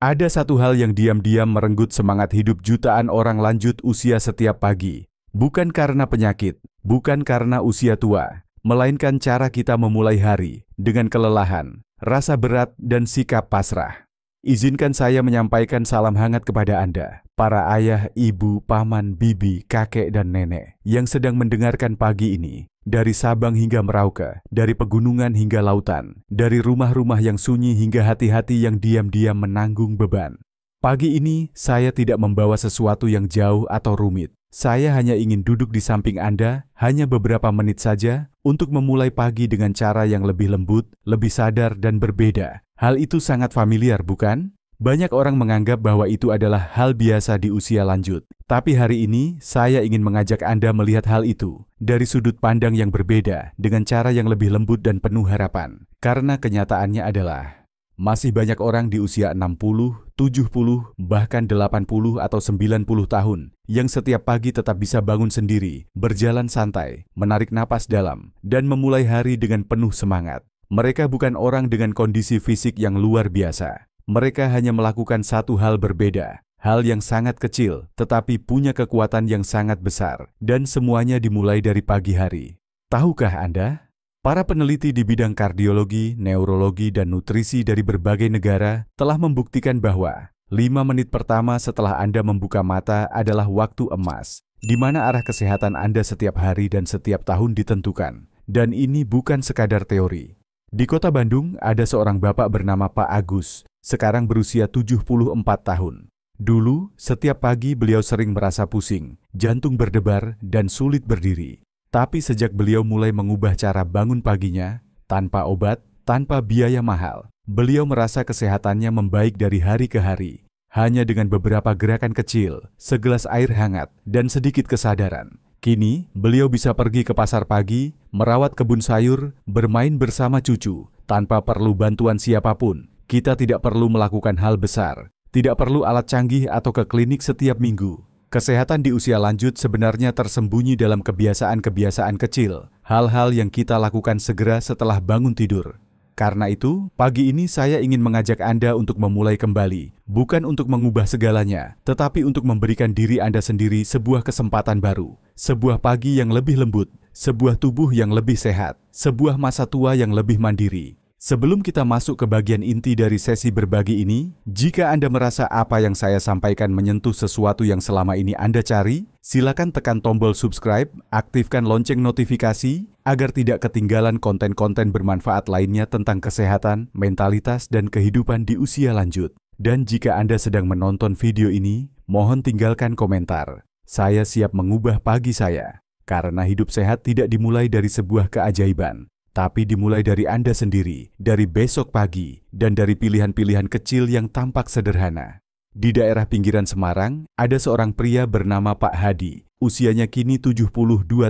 Ada satu hal yang diam-diam merenggut semangat hidup jutaan orang lanjut usia setiap pagi. Bukan karena penyakit, bukan karena usia tua, melainkan cara kita memulai hari dengan kelelahan, rasa berat, dan sikap pasrah. Izinkan saya menyampaikan salam hangat kepada Anda, para ayah, ibu, paman, bibi, kakek, dan nenek yang sedang mendengarkan pagi ini. Dari Sabang hingga Merauke, dari pegunungan hingga lautan, dari rumah-rumah yang sunyi hingga hati-hati yang diam-diam menanggung beban. Pagi ini, saya tidak membawa sesuatu yang jauh atau rumit. Saya hanya ingin duduk di samping Anda, hanya beberapa menit saja, untuk memulai pagi dengan cara yang lebih lembut, lebih sadar, dan berbeda. Hal itu sangat familiar, bukan? Banyak orang menganggap bahwa itu adalah hal biasa di usia lanjut. Tapi hari ini, saya ingin mengajak Anda melihat hal itu dari sudut pandang yang berbeda, dengan cara yang lebih lembut dan penuh harapan. Karena kenyataannya adalah, masih banyak orang di usia 60, 70, bahkan 80 atau 90 tahun yang setiap pagi tetap bisa bangun sendiri, berjalan santai, menarik napas dalam, dan memulai hari dengan penuh semangat. Mereka bukan orang dengan kondisi fisik yang luar biasa. Mereka hanya melakukan satu hal berbeda, hal yang sangat kecil tetapi punya kekuatan yang sangat besar, dan semuanya dimulai dari pagi hari. Tahukah Anda? Para peneliti di bidang kardiologi, neurologi, dan nutrisi dari berbagai negara telah membuktikan bahwa 5 menit pertama setelah Anda membuka mata adalah waktu emas, di mana arah kesehatan Anda setiap hari dan setiap tahun ditentukan. Dan ini bukan sekadar teori. Di kota Bandung ada seorang bapak bernama Pak Agus, sekarang berusia 74 tahun. Dulu, setiap pagi beliau sering merasa pusing, jantung berdebar, dan sulit berdiri. Tapi sejak beliau mulai mengubah cara bangun paginya, tanpa obat, tanpa biaya mahal, beliau merasa kesehatannya membaik dari hari ke hari. Hanya dengan beberapa gerakan kecil, segelas air hangat, dan sedikit kesadaran. Kini, beliau bisa pergi ke pasar pagi, merawat kebun sayur, bermain bersama cucu, tanpa perlu bantuan siapapun. Kita tidak perlu melakukan hal besar, tidak perlu alat canggih atau ke klinik setiap minggu. Kesehatan di usia lanjut sebenarnya tersembunyi dalam kebiasaan-kebiasaan kecil, hal-hal yang kita lakukan segera setelah bangun tidur. Karena itu, pagi ini saya ingin mengajak Anda untuk memulai kembali, bukan untuk mengubah segalanya, tetapi untuk memberikan diri Anda sendiri sebuah kesempatan baru, sebuah pagi yang lebih lembut, sebuah tubuh yang lebih sehat, sebuah masa tua yang lebih mandiri. Sebelum kita masuk ke bagian inti dari sesi berbagi ini, jika Anda merasa apa yang saya sampaikan menyentuh sesuatu yang selama ini Anda cari, silakan tekan tombol subscribe, aktifkan lonceng notifikasi, agar tidak ketinggalan konten-konten bermanfaat lainnya tentang kesehatan, mentalitas, dan kehidupan di usia lanjut. Dan jika Anda sedang menonton video ini, mohon tinggalkan komentar. Saya siap mengubah pagi saya, karena hidup sehat tidak dimulai dari sebuah keajaiban, tapi dimulai dari Anda sendiri, dari besok pagi, dan dari pilihan-pilihan kecil yang tampak sederhana. Di daerah pinggiran Semarang, ada seorang pria bernama Pak Hadi, usianya kini 72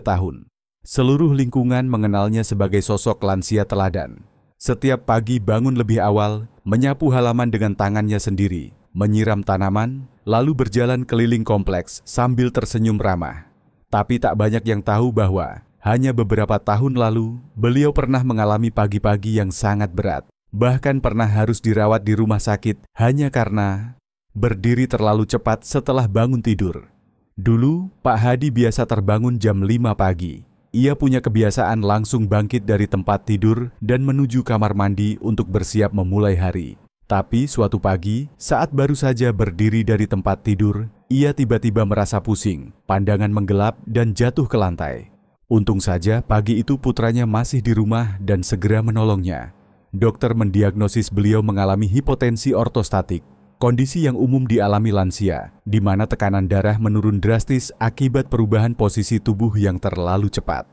tahun. Seluruh lingkungan mengenalnya sebagai sosok lansia teladan. Setiap pagi bangun lebih awal, menyapu halaman dengan tangannya sendiri, menyiram tanaman, lalu berjalan keliling kompleks sambil tersenyum ramah. Tapi tak banyak yang tahu bahwa hanya beberapa tahun lalu, beliau pernah mengalami pagi-pagi yang sangat berat. Bahkan pernah harus dirawat di rumah sakit hanya karena berdiri terlalu cepat setelah bangun tidur. Dulu, Pak Hadi biasa terbangun jam 5 pagi. Ia punya kebiasaan langsung bangkit dari tempat tidur dan menuju kamar mandi untuk bersiap memulai hari. Tapi suatu pagi, saat baru saja berdiri dari tempat tidur, ia tiba-tiba merasa pusing, pandangan menggelap, dan jatuh ke lantai. Untung saja pagi itu putranya masih di rumah dan segera menolongnya. Dokter mendiagnosis beliau mengalami hipotensi ortostatik, kondisi yang umum dialami lansia, di mana tekanan darah menurun drastis akibat perubahan posisi tubuh yang terlalu cepat.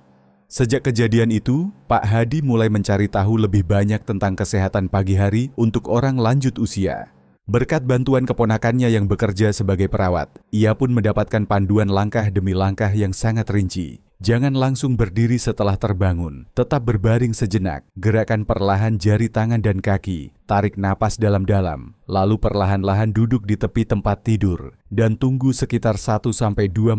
Sejak kejadian itu, Pak Hadi mulai mencari tahu lebih banyak tentang kesehatan pagi hari untuk orang lanjut usia. Berkat bantuan keponakannya yang bekerja sebagai perawat, ia pun mendapatkan panduan langkah demi langkah yang sangat rinci. Jangan langsung berdiri setelah terbangun, tetap berbaring sejenak, gerakan perlahan jari tangan dan kaki, tarik napas dalam-dalam, lalu perlahan-lahan duduk di tepi tempat tidur, dan tunggu sekitar 1-2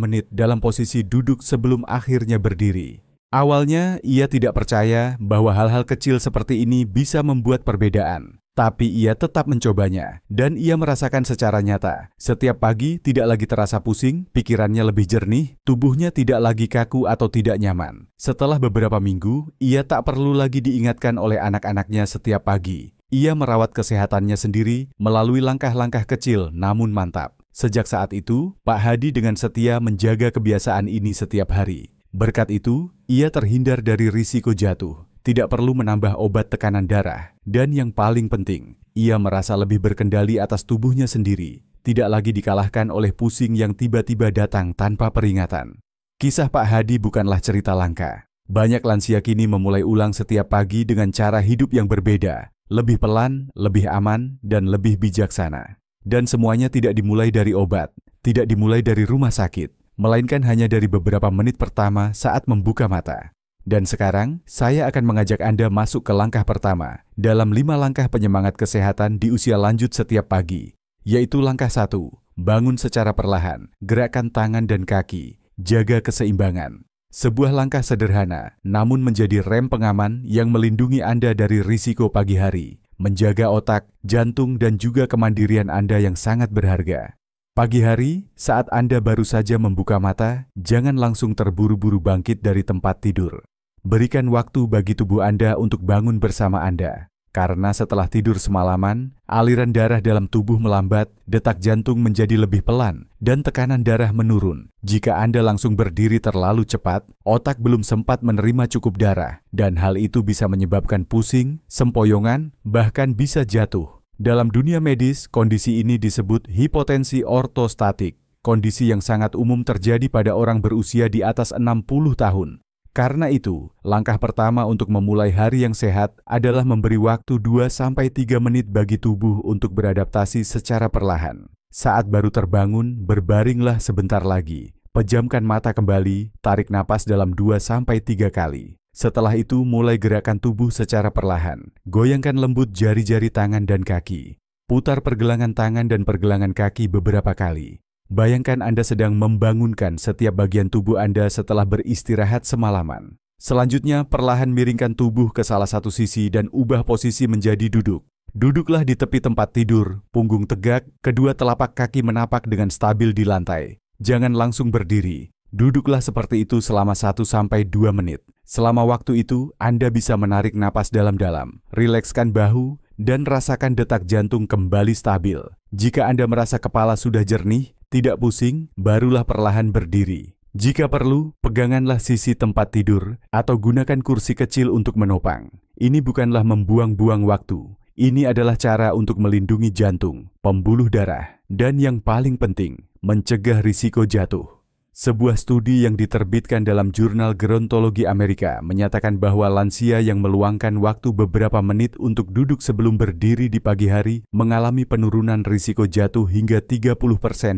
menit dalam posisi duduk sebelum akhirnya berdiri. Awalnya, ia tidak percaya bahwa hal-hal kecil seperti ini bisa membuat perbedaan. Tapi ia tetap mencobanya, dan ia merasakan secara nyata. Setiap pagi tidak lagi terasa pusing, pikirannya lebih jernih, tubuhnya tidak lagi kaku atau tidak nyaman. Setelah beberapa minggu, ia tak perlu lagi diingatkan oleh anak-anaknya setiap pagi. Ia merawat kesehatannya sendiri melalui langkah-langkah kecil namun mantap. Sejak saat itu, Pak Hadi dengan setia menjaga kebiasaan ini setiap hari. Berkat itu, ia terhindar dari risiko jatuh. Tidak perlu menambah obat tekanan darah, dan yang paling penting, ia merasa lebih berkendali atas tubuhnya sendiri, tidak lagi dikalahkan oleh pusing yang tiba-tiba datang tanpa peringatan. Kisah Pak Hadi bukanlah cerita langka. Banyak lansia kini memulai ulang setiap pagi dengan cara hidup yang berbeda, lebih pelan, lebih aman, dan lebih bijaksana. Dan semuanya tidak dimulai dari obat, tidak dimulai dari rumah sakit, melainkan hanya dari beberapa menit pertama saat membuka mata. Dan sekarang, saya akan mengajak Anda masuk ke langkah pertama dalam 5 langkah penyemangat kesehatan di usia lanjut setiap pagi, yaitu langkah 1, bangun secara perlahan, gerakkan tangan dan kaki, jaga keseimbangan. Sebuah langkah sederhana, namun menjadi rem pengaman yang melindungi Anda dari risiko pagi hari, menjaga otak, jantung, dan juga kemandirian Anda yang sangat berharga. Pagi hari, saat Anda baru saja membuka mata, jangan langsung terburu-buru bangkit dari tempat tidur. Berikan waktu bagi tubuh Anda untuk bangun bersama Anda. Karena setelah tidur semalaman, aliran darah dalam tubuh melambat, detak jantung menjadi lebih pelan, dan tekanan darah menurun. Jika Anda langsung berdiri terlalu cepat, otak belum sempat menerima cukup darah, dan hal itu bisa menyebabkan pusing, sempoyongan, bahkan bisa jatuh. Dalam dunia medis, kondisi ini disebut hipotensi ortostatik, kondisi yang sangat umum terjadi pada orang berusia di atas 60 tahun. Karena itu, langkah pertama untuk memulai hari yang sehat adalah memberi waktu 2-3 menit bagi tubuh untuk beradaptasi secara perlahan. Saat baru terbangun, berbaringlah sebentar lagi. Pejamkan mata kembali, tarik napas dalam 2-3 kali. Setelah itu, mulai gerakan tubuh secara perlahan. Goyangkan lembut jari-jari tangan dan kaki. Putar pergelangan tangan dan pergelangan kaki beberapa kali. Bayangkan Anda sedang membangunkan setiap bagian tubuh Anda setelah beristirahat semalaman. Selanjutnya, perlahan miringkan tubuh ke salah satu sisi dan ubah posisi menjadi duduk. Duduklah di tepi tempat tidur, punggung tegak, kedua telapak kaki menapak dengan stabil di lantai. Jangan langsung berdiri. Duduklah seperti itu selama 1-2 menit. Selama waktu itu, Anda bisa menarik napas dalam-dalam, rilekskan bahu, dan rasakan detak jantung kembali stabil. Jika Anda merasa kepala sudah jernih, tidak pusing, barulah perlahan berdiri. Jika perlu, peganganlah sisi tempat tidur atau gunakan kursi kecil untuk menopang. Ini bukanlah membuang-buang waktu. Ini adalah cara untuk melindungi jantung, pembuluh darah, dan yang paling penting, mencegah risiko jatuh. Sebuah studi yang diterbitkan dalam jurnal gerontologi Amerika menyatakan bahwa lansia yang meluangkan waktu beberapa menit untuk duduk sebelum berdiri di pagi hari mengalami penurunan risiko jatuh hingga 30%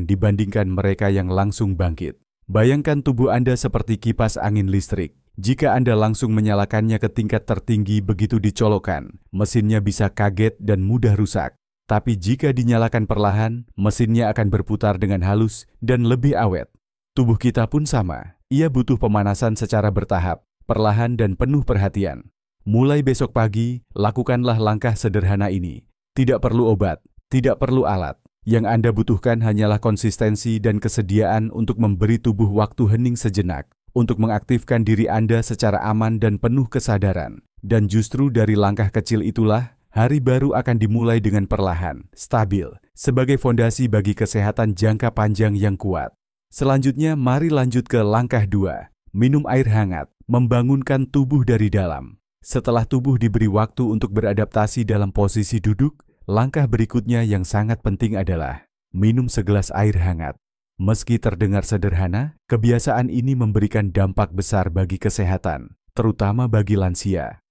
dibandingkan mereka yang langsung bangkit. Bayangkan tubuh Anda seperti kipas angin listrik. Jika Anda langsung menyalakannya ke tingkat tertinggi begitu dicolokkan, mesinnya bisa kaget dan mudah rusak. Tapi jika dinyalakan perlahan, mesinnya akan berputar dengan halus dan lebih awet. Tubuh kita pun sama, ia butuh pemanasan secara bertahap, perlahan dan penuh perhatian. Mulai besok pagi, lakukanlah langkah sederhana ini. Tidak perlu obat, tidak perlu alat. Yang Anda butuhkan hanyalah konsistensi dan kesediaan untuk memberi tubuh waktu hening sejenak, untuk mengaktifkan diri Anda secara aman dan penuh kesadaran. Dan justru dari langkah kecil itulah, hari baru akan dimulai dengan perlahan, stabil, sebagai fondasi bagi kesehatan jangka panjang yang kuat. Selanjutnya, mari lanjut ke langkah 2. Minum air hangat, membangunkan tubuh dari dalam. Setelah tubuh diberi waktu untuk beradaptasi dalam posisi duduk, langkah berikutnya yang sangat penting adalah minum segelas air hangat. Meski terdengar sederhana, kebiasaan ini memberikan dampak besar bagi kesehatan, terutama bagi lansia.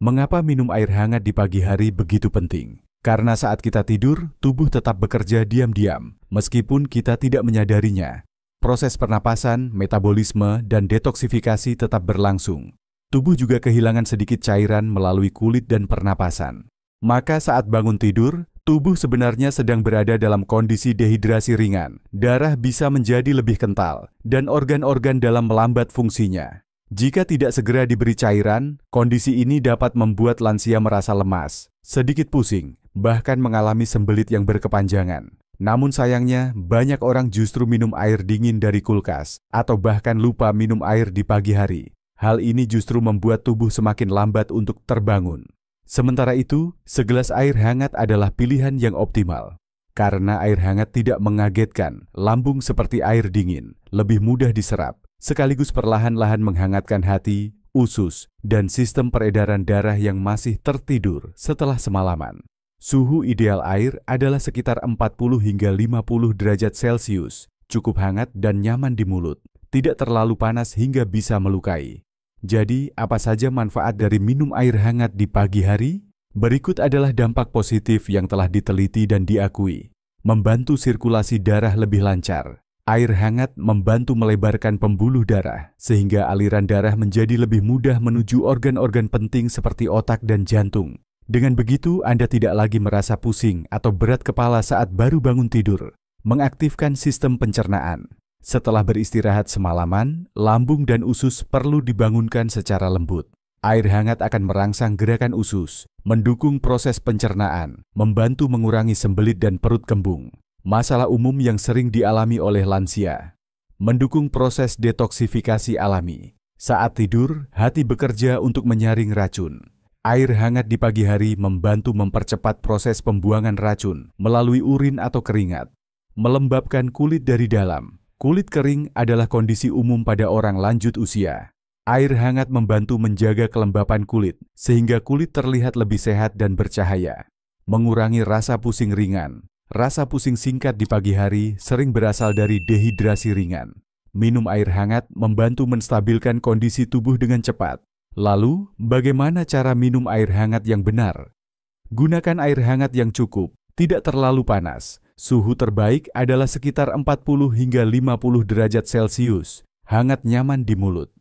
Mengapa minum air hangat di pagi hari begitu penting? Karena saat kita tidur, tubuh tetap bekerja diam-diam, meskipun kita tidak menyadarinya. Proses pernapasan, metabolisme, dan detoksifikasi tetap berlangsung. Tubuh juga kehilangan sedikit cairan melalui kulit dan pernapasan. Maka saat bangun tidur, tubuh sebenarnya sedang berada dalam kondisi dehidrasi ringan. Darah bisa menjadi lebih kental, dan organ-organ dalam melambat fungsinya. Jika tidak segera diberi cairan, kondisi ini dapat membuat lansia merasa lemas, sedikit pusing, bahkan mengalami sembelit yang berkepanjangan. Namun sayangnya, banyak orang justru minum air dingin dari kulkas, atau bahkan lupa minum air di pagi hari. Hal ini justru membuat tubuh semakin lambat untuk terbangun. Sementara itu, segelas air hangat adalah pilihan yang optimal. Karena air hangat tidak mengagetkan, lambung seperti air dingin, lebih mudah diserap, sekaligus perlahan-lahan menghangatkan hati, usus, dan sistem peredaran darah yang masih tertidur setelah semalaman. Suhu ideal air adalah sekitar 40 hingga 50 derajat Celcius, cukup hangat dan nyaman di mulut, tidak terlalu panas hingga bisa melukai. Jadi, apa saja manfaat dari minum air hangat di pagi hari? Berikut adalah dampak positif yang telah diteliti dan diakui. Membantu sirkulasi darah lebih lancar. Air hangat membantu melebarkan pembuluh darah, sehingga aliran darah menjadi lebih mudah menuju organ-organ penting seperti otak dan jantung. Dengan begitu, Anda tidak lagi merasa pusing atau berat kepala saat baru bangun tidur. Mengaktifkan sistem pencernaan. Setelah beristirahat semalaman, lambung dan usus perlu dibangunkan secara lembut. Air hangat akan merangsang gerakan usus, mendukung proses pencernaan, membantu mengurangi sembelit dan perut kembung. Masalah umum yang sering dialami oleh lansia. Mendukung proses detoksifikasi alami. Saat tidur, hati bekerja untuk menyaring racun. Air hangat di pagi hari membantu mempercepat proses pembuangan racun melalui urin atau keringat. Melembabkan kulit dari dalam. Kulit kering adalah kondisi umum pada orang lanjut usia. Air hangat membantu menjaga kelembapan kulit, sehingga kulit terlihat lebih sehat dan bercahaya. Mengurangi rasa pusing ringan. Rasa pusing singkat di pagi hari sering berasal dari dehidrasi ringan. Minum air hangat membantu menstabilkan kondisi tubuh dengan cepat. Lalu, bagaimana cara minum air hangat yang benar? Gunakan air hangat yang cukup, tidak terlalu panas. Suhu terbaik adalah sekitar 40 hingga 50 derajat Celcius, hangat nyaman di mulut.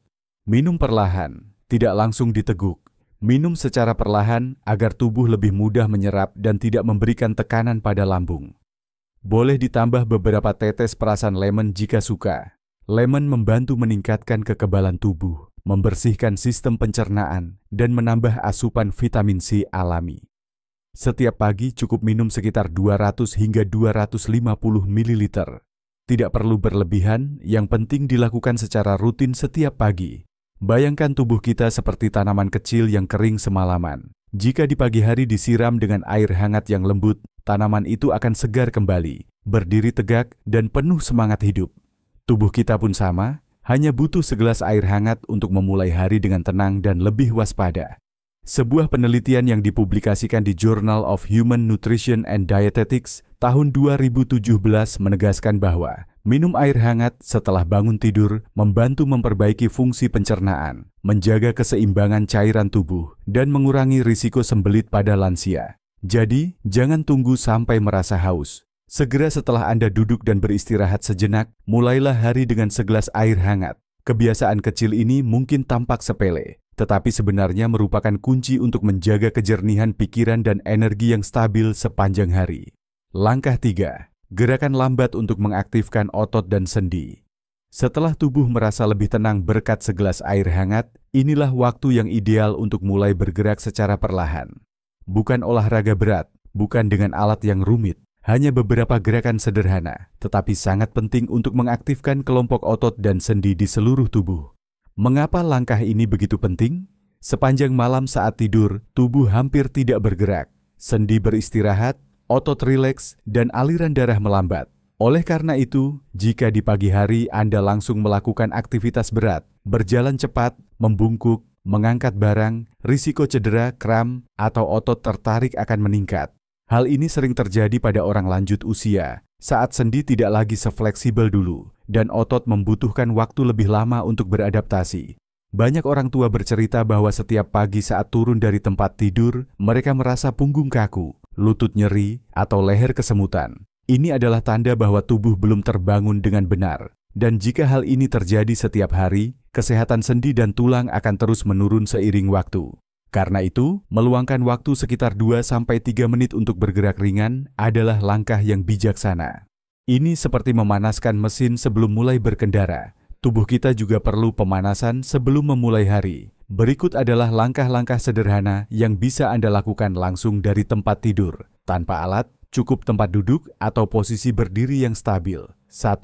Minum perlahan, tidak langsung diteguk. Minum secara perlahan agar tubuh lebih mudah menyerap dan tidak memberikan tekanan pada lambung. Boleh ditambah beberapa tetes perasan lemon jika suka. Lemon membantu meningkatkan kekebalan tubuh, membersihkan sistem pencernaan, dan menambah asupan vitamin C alami. Setiap pagi cukup minum sekitar 200 hingga 250 ml. Tidak perlu berlebihan, yang penting dilakukan secara rutin setiap pagi. Bayangkan tubuh kita seperti tanaman kecil yang kering semalaman. Jika di pagi hari disiram dengan air hangat yang lembut, tanaman itu akan segar kembali, berdiri tegak, dan penuh semangat hidup. Tubuh kita pun sama, hanya butuh segelas air hangat untuk memulai hari dengan tenang dan lebih waspada. Sebuah penelitian yang dipublikasikan di Journal of Human Nutrition and Dietetics tahun 2017 menegaskan bahwa minum air hangat setelah bangun tidur membantu memperbaiki fungsi pencernaan, menjaga keseimbangan cairan tubuh, dan mengurangi risiko sembelit pada lansia. Jadi, jangan tunggu sampai merasa haus. Segera setelah Anda duduk dan beristirahat sejenak, mulailah hari dengan segelas air hangat. Kebiasaan kecil ini mungkin tampak sepele, tetapi sebenarnya merupakan kunci untuk menjaga kejernihan pikiran dan energi yang stabil sepanjang hari. Langkah 3. Gerakan lambat untuk mengaktifkan otot dan sendi. Setelah tubuh merasa lebih tenang berkat segelas air hangat, inilah waktu yang ideal untuk mulai bergerak secara perlahan. Bukan olahraga berat, bukan dengan alat yang rumit. Hanya beberapa gerakan sederhana, tetapi sangat penting untuk mengaktifkan kelompok otot dan sendi di seluruh tubuh. Mengapa langkah ini begitu penting? Sepanjang malam saat tidur, tubuh hampir tidak bergerak. Sendi beristirahat, otot rileks, dan aliran darah melambat. Oleh karena itu, jika di pagi hari Anda langsung melakukan aktivitas berat, berjalan cepat, membungkuk, mengangkat barang, risiko cedera, kram, atau otot tertarik akan meningkat. Hal ini sering terjadi pada orang lanjut usia, saat sendi tidak lagi sefleksibel dulu, dan otot membutuhkan waktu lebih lama untuk beradaptasi. Banyak orang tua bercerita bahwa setiap pagi saat turun dari tempat tidur, mereka merasa punggung kaku, lutut nyeri, atau leher kesemutan. Ini adalah tanda bahwa tubuh belum terbangun dengan benar. Dan jika hal ini terjadi setiap hari, kesehatan sendi dan tulang akan terus menurun seiring waktu. Karena itu, meluangkan waktu sekitar 2-3 menit untuk bergerak ringan adalah langkah yang bijaksana. Ini seperti memanaskan mesin sebelum mulai berkendara. Tubuh kita juga perlu pemanasan sebelum memulai hari. Berikut adalah langkah-langkah sederhana yang bisa Anda lakukan langsung dari tempat tidur. Tanpa alat, cukup tempat duduk atau posisi berdiri yang stabil. 1.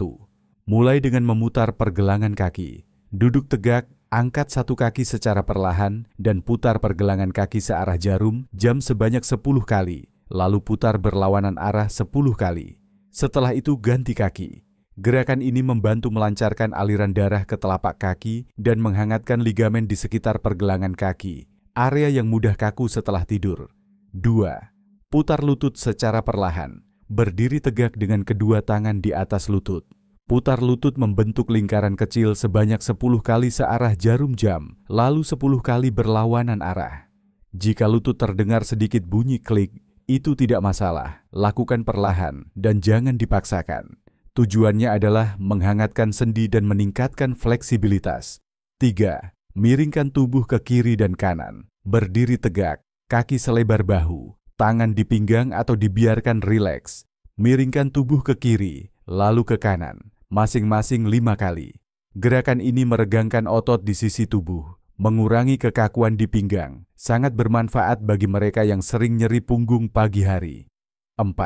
Mulai dengan memutar pergelangan kaki. Duduk tegak, angkat satu kaki secara perlahan dan putar pergelangan kaki searah jarum jam sebanyak 10 kali, lalu putar berlawanan arah 10 kali. Setelah itu ganti kaki. Gerakan ini membantu melancarkan aliran darah ke telapak kaki dan menghangatkan ligamen di sekitar pergelangan kaki, area yang mudah kaku setelah tidur. 2. Putar lutut secara perlahan. Berdiri tegak dengan kedua tangan di atas lutut. Putar lutut membentuk lingkaran kecil sebanyak 10 kali searah jarum jam, lalu 10 kali berlawanan arah. Jika lutut terdengar sedikit bunyi klik, itu tidak masalah. Lakukan perlahan dan jangan dipaksakan. Tujuannya adalah menghangatkan sendi dan meningkatkan fleksibilitas. 3. Miringkan tubuh ke kiri dan kanan. Berdiri tegak, kaki selebar bahu, tangan di pinggang atau dibiarkan rileks. Miringkan tubuh ke kiri, lalu ke kanan, masing-masing 5 kali. Gerakan ini meregangkan otot di sisi tubuh, mengurangi kekakuan di pinggang, sangat bermanfaat bagi mereka yang sering nyeri punggung pagi hari. 4.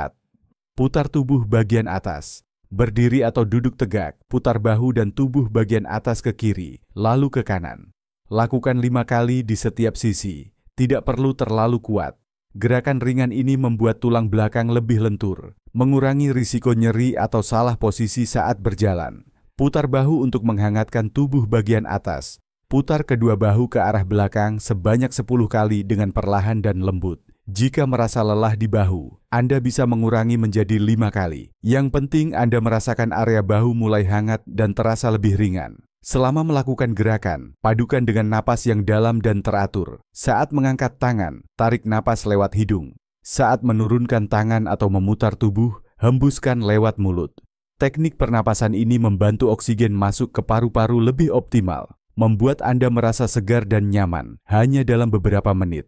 Putar tubuh bagian atas. Berdiri atau duduk tegak, putar bahu dan tubuh bagian atas ke kiri, lalu ke kanan. Lakukan 5 kali di setiap sisi, tidak perlu terlalu kuat. Gerakan ringan ini membuat tulang belakang lebih lentur, mengurangi risiko nyeri atau salah posisi saat berjalan. Putar bahu untuk menghangatkan tubuh bagian atas. Putar kedua bahu ke arah belakang sebanyak 10 kali dengan perlahan dan lembut. Jika merasa lelah di bahu, Anda bisa mengurangi menjadi 5 kali. Yang penting Anda merasakan area bahu mulai hangat dan terasa lebih ringan. Selama melakukan gerakan, padukan dengan napas yang dalam dan teratur. Saat mengangkat tangan, tarik napas lewat hidung. Saat menurunkan tangan atau memutar tubuh, hembuskan lewat mulut. Teknik pernapasan ini membantu oksigen masuk ke paru-paru lebih optimal, membuat Anda merasa segar dan nyaman hanya dalam beberapa menit.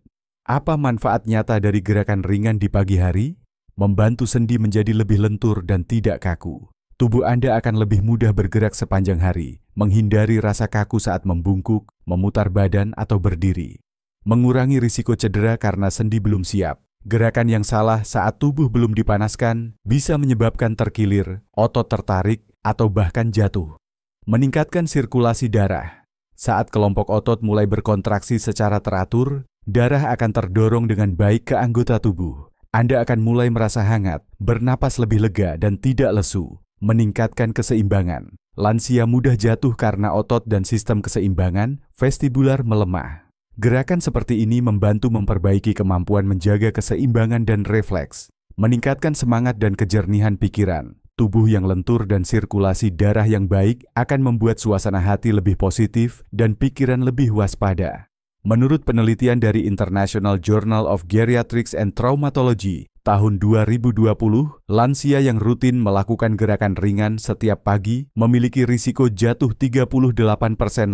Apa manfaat nyata dari gerakan ringan di pagi hari? Membantu sendi menjadi lebih lentur dan tidak kaku. Tubuh Anda akan lebih mudah bergerak sepanjang hari, menghindari rasa kaku saat membungkuk, memutar badan, atau berdiri. Mengurangi risiko cedera karena sendi belum siap. Gerakan yang salah saat tubuh belum dipanaskan bisa menyebabkan terkilir, otot tertarik, atau bahkan jatuh. Meningkatkan sirkulasi darah. Saat kelompok otot mulai berkontraksi secara teratur, darah akan terdorong dengan baik ke anggota tubuh. Anda akan mulai merasa hangat, bernapas lebih lega dan tidak lesu. Meningkatkan keseimbangan. Lansia mudah jatuh karena otot dan sistem keseimbangan vestibular melemah. Gerakan seperti ini membantu memperbaiki kemampuan menjaga keseimbangan dan refleks. Meningkatkan semangat dan kejernihan pikiran. Tubuh yang lentur dan sirkulasi darah yang baik akan membuat suasana hati lebih positif dan pikiran lebih waspada. Menurut penelitian dari International Journal of Geriatrics and Traumatology, tahun 2020, lansia yang rutin melakukan gerakan ringan setiap pagi memiliki risiko jatuh 38%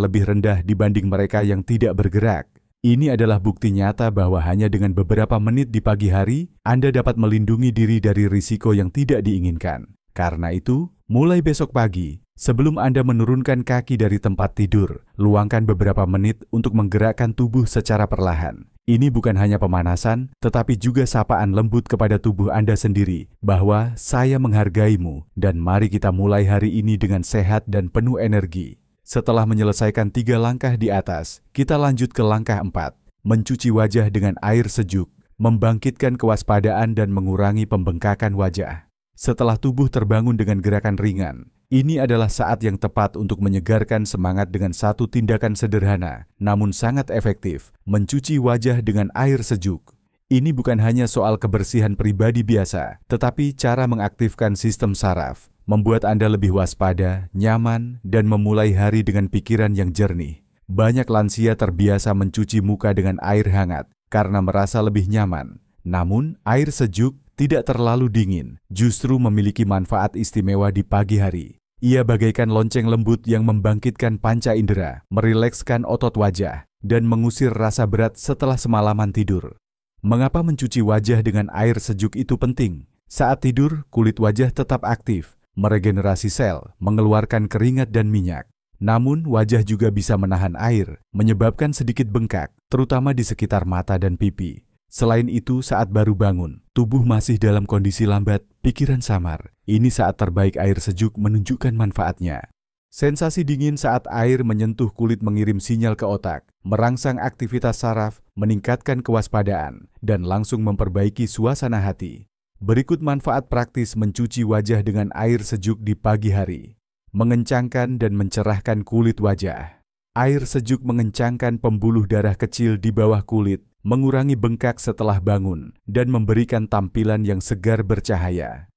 lebih rendah dibanding mereka yang tidak bergerak. Ini adalah bukti nyata bahwa hanya dengan beberapa menit di pagi hari, Anda dapat melindungi diri dari risiko yang tidak diinginkan. Karena itu, mulai besok pagi, sebelum Anda menurunkan kaki dari tempat tidur, luangkan beberapa menit untuk menggerakkan tubuh secara perlahan. Ini bukan hanya pemanasan, tetapi juga sapaan lembut kepada tubuh Anda sendiri, bahwa saya menghargaimu, dan mari kita mulai hari ini dengan sehat dan penuh energi. Setelah menyelesaikan 3 langkah di atas, kita lanjut ke langkah 4, mencuci wajah dengan air sejuk, membangkitkan kewaspadaan dan mengurangi pembengkakan wajah. Setelah tubuh terbangun dengan gerakan ringan, ini adalah saat yang tepat untuk menyegarkan semangat dengan satu tindakan sederhana, namun sangat efektif, mencuci wajah dengan air sejuk. Ini bukan hanya soal kebersihan pribadi biasa, tetapi cara mengaktifkan sistem saraf, membuat Anda lebih waspada, nyaman, dan memulai hari dengan pikiran yang jernih. Banyak lansia terbiasa mencuci muka dengan air hangat karena merasa lebih nyaman. Namun, air sejuk tidak terlalu dingin, justru memiliki manfaat istimewa di pagi hari. Ia bagaikan lonceng lembut yang membangkitkan panca indera, merilekskan otot wajah, dan mengusir rasa berat setelah semalaman tidur. Mengapa mencuci wajah dengan air sejuk itu penting? Saat tidur, kulit wajah tetap aktif, meregenerasi sel, mengeluarkan keringat dan minyak. Namun, wajah juga bisa menahan air, menyebabkan sedikit bengkak, terutama di sekitar mata dan pipi. Selain itu, saat baru bangun, tubuh masih dalam kondisi lambat, pikiran samar. Ini saat terbaik air sejuk menunjukkan manfaatnya. Sensasi dingin saat air menyentuh kulit mengirim sinyal ke otak, merangsang aktivitas saraf, meningkatkan kewaspadaan, dan langsung memperbaiki suasana hati. Berikut manfaat praktis mencuci wajah dengan air sejuk di pagi hari. Mengencangkan dan mencerahkan kulit wajah. Air sejuk mengencangkan pembuluh darah kecil di bawah kulit, mengurangi bengkak setelah bangun, dan memberikan tampilan yang segar bercahaya.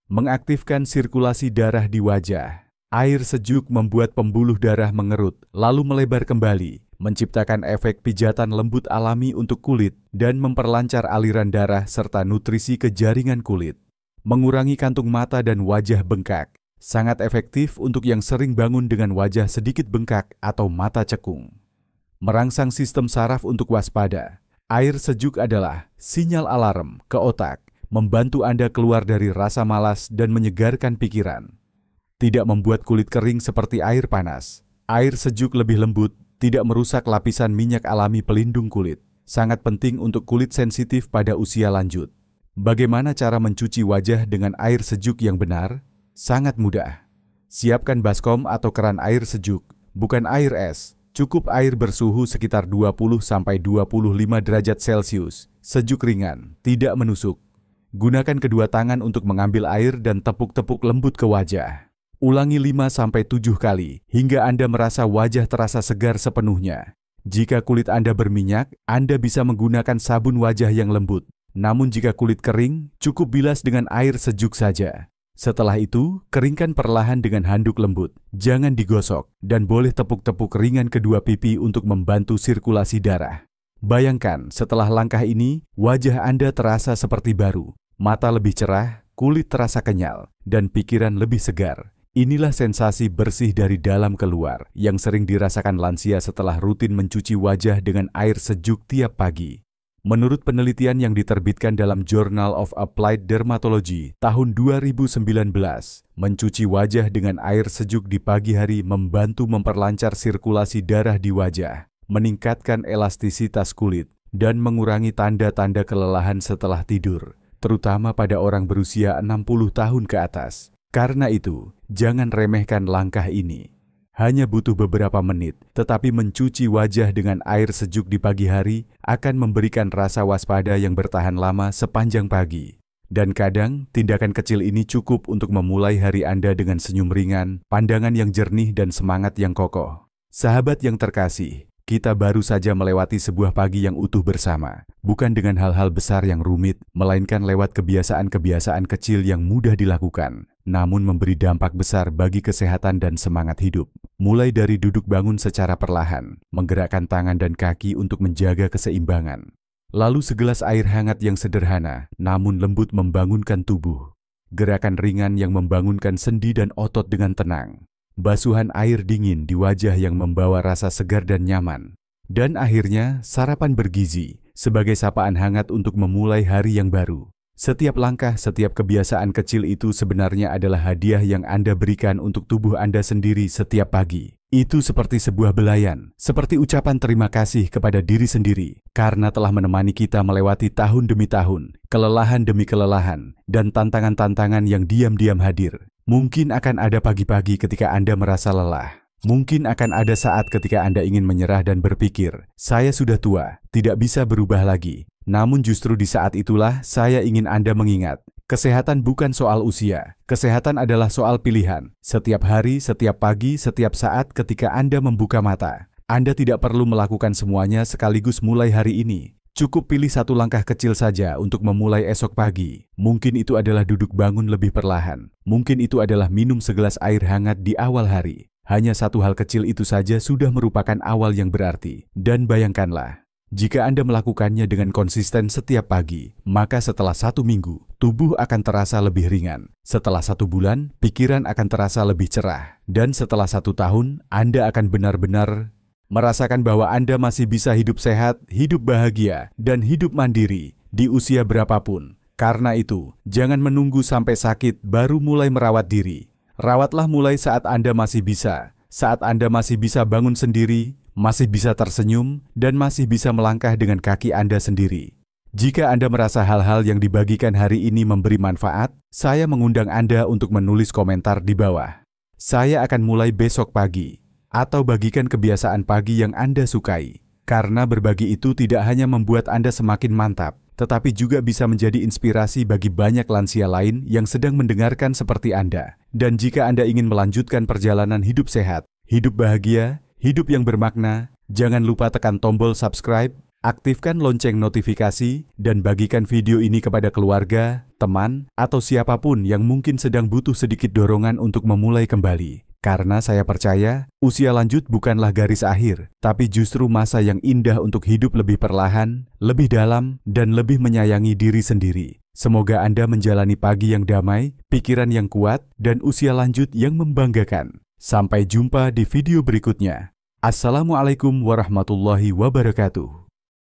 Mengaktifkan sirkulasi darah di wajah. Air sejuk membuat pembuluh darah mengerut, lalu melebar kembali, menciptakan efek pijatan lembut alami untuk kulit, dan memperlancar aliran darah serta nutrisi ke jaringan kulit. Mengurangi kantung mata dan wajah bengkak. Sangat efektif untuk yang sering bangun dengan wajah sedikit bengkak atau mata cekung. Merangsang sistem saraf untuk waspada. Air sejuk adalah sinyal alarm ke otak, membantu Anda keluar dari rasa malas dan menyegarkan pikiran. Tidak membuat kulit kering seperti air panas. Air sejuk lebih lembut, tidak merusak lapisan minyak alami pelindung kulit. Sangat penting untuk kulit sensitif pada usia lanjut. Bagaimana cara mencuci wajah dengan air sejuk yang benar? Sangat mudah. Siapkan baskom atau keran air sejuk, bukan air es. Cukup air bersuhu sekitar 20-25 derajat Celcius, sejuk ringan, tidak menusuk. Gunakan kedua tangan untuk mengambil air dan tepuk-tepuk lembut ke wajah. Ulangi 5-7 kali hingga Anda merasa wajah terasa segar sepenuhnya. Jika kulit Anda berminyak, Anda bisa menggunakan sabun wajah yang lembut. Namun jika kulit kering, cukup bilas dengan air sejuk saja. Setelah itu, keringkan perlahan dengan handuk lembut. Jangan digosok dan boleh tepuk-tepuk ringan kedua pipi untuk membantu sirkulasi darah. Bayangkan, setelah langkah ini, wajah Anda terasa seperti baru. Mata lebih cerah, kulit terasa kenyal, dan pikiran lebih segar. Inilah sensasi bersih dari dalam keluar yang sering dirasakan lansia setelah rutin mencuci wajah dengan air sejuk tiap pagi. Menurut penelitian yang diterbitkan dalam Journal of Applied Dermatology tahun 2019, mencuci wajah dengan air sejuk di pagi hari membantu memperlancar sirkulasi darah di wajah, meningkatkan elastisitas kulit, dan mengurangi tanda-tanda kelelahan setelah tidur, terutama pada orang berusia 60 tahun ke atas. Karena itu, jangan remehkan langkah ini. Hanya butuh beberapa menit, tetapi mencuci wajah dengan air sejuk di pagi hari akan memberikan rasa waspada yang bertahan lama sepanjang pagi. Dan kadang, tindakan kecil ini cukup untuk memulai hari Anda dengan senyum ringan, pandangan yang jernih, dan semangat yang kokoh. Sahabat yang terkasih, kita baru saja melewati sebuah pagi yang utuh bersama, bukan dengan hal-hal besar yang rumit, melainkan lewat kebiasaan-kebiasaan kecil yang mudah dilakukan, namun memberi dampak besar bagi kesehatan dan semangat hidup. Mulai dari duduk bangun secara perlahan, menggerakkan tangan dan kaki untuk menjaga keseimbangan. Lalu segelas air hangat yang sederhana, namun lembut membangunkan tubuh. Gerakan ringan yang membangunkan sendi dan otot dengan tenang. Basuhan air dingin di wajah yang membawa rasa segar dan nyaman. Dan akhirnya, sarapan bergizi sebagai sapaan hangat untuk memulai hari yang baru. Setiap langkah, setiap kebiasaan kecil itu sebenarnya adalah hadiah yang Anda berikan untuk tubuh Anda sendiri setiap pagi. Itu seperti sebuah belayan, seperti ucapan terima kasih kepada diri sendiri, karena telah menemani kita melewati tahun demi tahun, kelelahan demi kelelahan, dan tantangan-tantangan yang diam-diam hadir. Mungkin akan ada pagi-pagi ketika Anda merasa lelah. Mungkin akan ada saat ketika Anda ingin menyerah dan berpikir, saya sudah tua, tidak bisa berubah lagi. Namun justru di saat itulah saya ingin Anda mengingat, kesehatan bukan soal usia, kesehatan adalah soal pilihan. Setiap hari, setiap pagi, setiap saat ketika Anda membuka mata, Anda tidak perlu melakukan semuanya sekaligus mulai hari ini. Cukup pilih satu langkah kecil saja untuk memulai esok pagi. Mungkin itu adalah duduk bangun lebih perlahan. Mungkin itu adalah minum segelas air hangat di awal hari. Hanya satu hal kecil itu saja sudah merupakan awal yang berarti. Dan bayangkanlah, jika Anda melakukannya dengan konsisten setiap pagi, maka setelah 1 minggu, tubuh akan terasa lebih ringan. Setelah 1 bulan, pikiran akan terasa lebih cerah. Dan setelah 1 tahun, Anda akan benar-benar merasakan bahwa Anda masih bisa hidup sehat, hidup bahagia, dan hidup mandiri di usia berapapun. Karena itu, jangan menunggu sampai sakit baru mulai merawat diri. Rawatlah mulai saat Anda masih bisa, saat Anda masih bisa bangun sendiri, masih bisa tersenyum, dan masih bisa melangkah dengan kaki Anda sendiri. Jika Anda merasa hal-hal yang dibagikan hari ini memberi manfaat, saya mengundang Anda untuk menulis komentar di bawah. Saya akan mulai besok pagi, atau bagikan kebiasaan pagi yang Anda sukai. Karena berbagi itu tidak hanya membuat Anda semakin mantap, tetapi juga bisa menjadi inspirasi bagi banyak lansia lain yang sedang mendengarkan seperti Anda. Dan jika Anda ingin melanjutkan perjalanan hidup sehat, hidup bahagia, hidup yang bermakna, jangan lupa tekan tombol subscribe, aktifkan lonceng notifikasi, dan bagikan video ini kepada keluarga, teman, atau siapapun yang mungkin sedang butuh sedikit dorongan untuk memulai kembali. Karena saya percaya, usia lanjut bukanlah garis akhir, tapi justru masa yang indah untuk hidup lebih perlahan, lebih dalam, dan lebih menyayangi diri sendiri. Semoga Anda menjalani pagi yang damai, pikiran yang kuat, dan usia lanjut yang membanggakan. Sampai jumpa di video berikutnya. Assalamualaikum warahmatullahi wabarakatuh.